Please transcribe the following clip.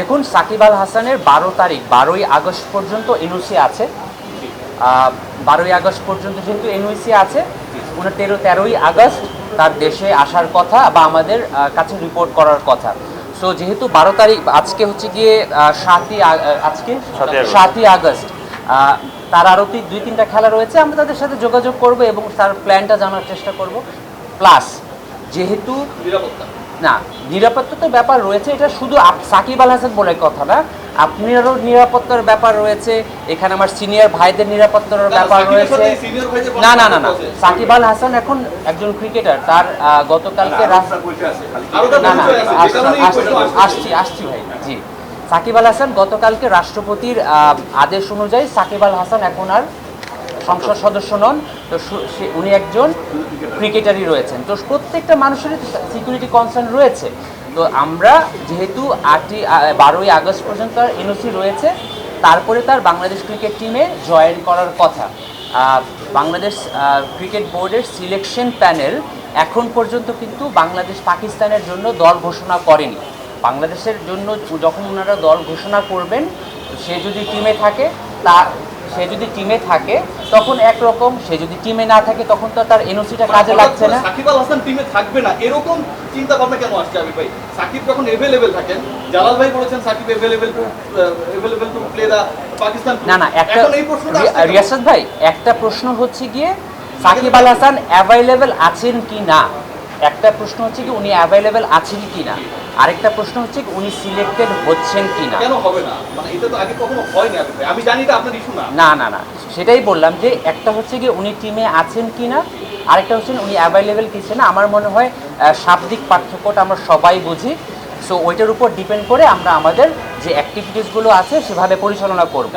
দেখুন, সাকিব আল হাসানের 12ই আগস্ট পর্যন্ত এনওসি আছে। 12ই আগস্ট পর্যন্ত যেহেতু এনওসি আছে, 13ই আগস্ট তার দেশে আসার কথা বা আমাদের কাছে রিপোর্ট করার কথা। সো যেহেতু 12 তারিখ, আজকে হচ্ছে গিয়ে 7ই আগস্ট, তার আরও 2-3টা খেলা রয়েছে। আমরা তাদের সাথে যোগাযোগ করব এবং তার প্ল্যানটা জানার চেষ্টা করব। প্লাস যেহেতু না, নিরাপত্তা তো ব্যাপার রয়েছে, এটা শুধু সাকিব আল হাসান বলে কথা না, আপনারও নিরাপত্তার ব্যাপার রয়েছে, এখানে আমার সিনিয়র ভাইদের নিরাপত্তার ব্যাপার রয়েছে। না না না না, সাকিব আল হাসান এখন একজন ক্রিকেটার, তার গতকালকে আসছি ভাই, জি। সাকিব আল হাসান গতকালকে রাষ্ট্রপতির আদেশ অনুযায়ী সাকিব আল হাসান এখন আর সংসদ সদস্য নন। তো উনি একজন ক্রিকেটারই রয়েছেন। তো প্রত্যেকটা মানুষেরই সিকিউরিটি কনসার্ন রয়েছে। তো আমরা যেহেতু 12ই আগস্ট পর্যন্ত এনওসি রয়েছে, তারপরে তার বাংলাদেশ ক্রিকেট টিমে জয়েন করার কথা। বাংলাদেশ ক্রিকেট বোর্ডের সিলেকশন প্যানেল এখন পর্যন্ত কিন্তু বাংলাদেশ পাকিস্তানের জন্য দল ঘোষণা করেনি। বাংলাদেশের জন্য যখন ওনারা দল ঘোষণা করবেন, সে যদি টিমে থাকে তখন একরকম, সে যদি টিমে না থাকে তখন তো তার এনওসিটা কাজে লাগছে না। সাকিব আল হাসান টিমে থাকবে না, এরকম চিন্তা ভাবনা কেন আসছে? আমি ভাই, সাকিব যখন अवेलेबल থাকেন, জালাল ভাই বলেছেন Shakib available to play the Pakistan. না না, একটা রিয়াসাত ভাই, একটা প্রশ্ন হচ্ছে গিয়ে সাকিব আল হাসান অ্যাভেলেবেল আছেন কি না, একটা প্রশ্ন হচ্ছে কি উনি অ্যাভেলেবেল আছেন কি না, আরেকটা প্রশ্ন হচ্ছে কি উনি সিলেক্টেড হচ্ছেন কি না। কেন হবে না? মানে এটা তো আগে কখনো হয়নি। আমি জানি এটা আপনার ইস্যু না। না না না, সেটাই বললাম যে একটা হচ্ছে কি উনি টিমে আছেন কি না, আরেকটা হচ্ছে উনি অ্যাভেলেবেল কিছু না। আমার মনে হয় শাব্দিক পার্থক্যটা আমরা সবাই বুঝি। সো ওইটার উপর ডিপেন্ড করে আমরা আমাদের যে অ্যাক্টিভিটিসগুলো আছে সেভাবে পরিচালনা করব।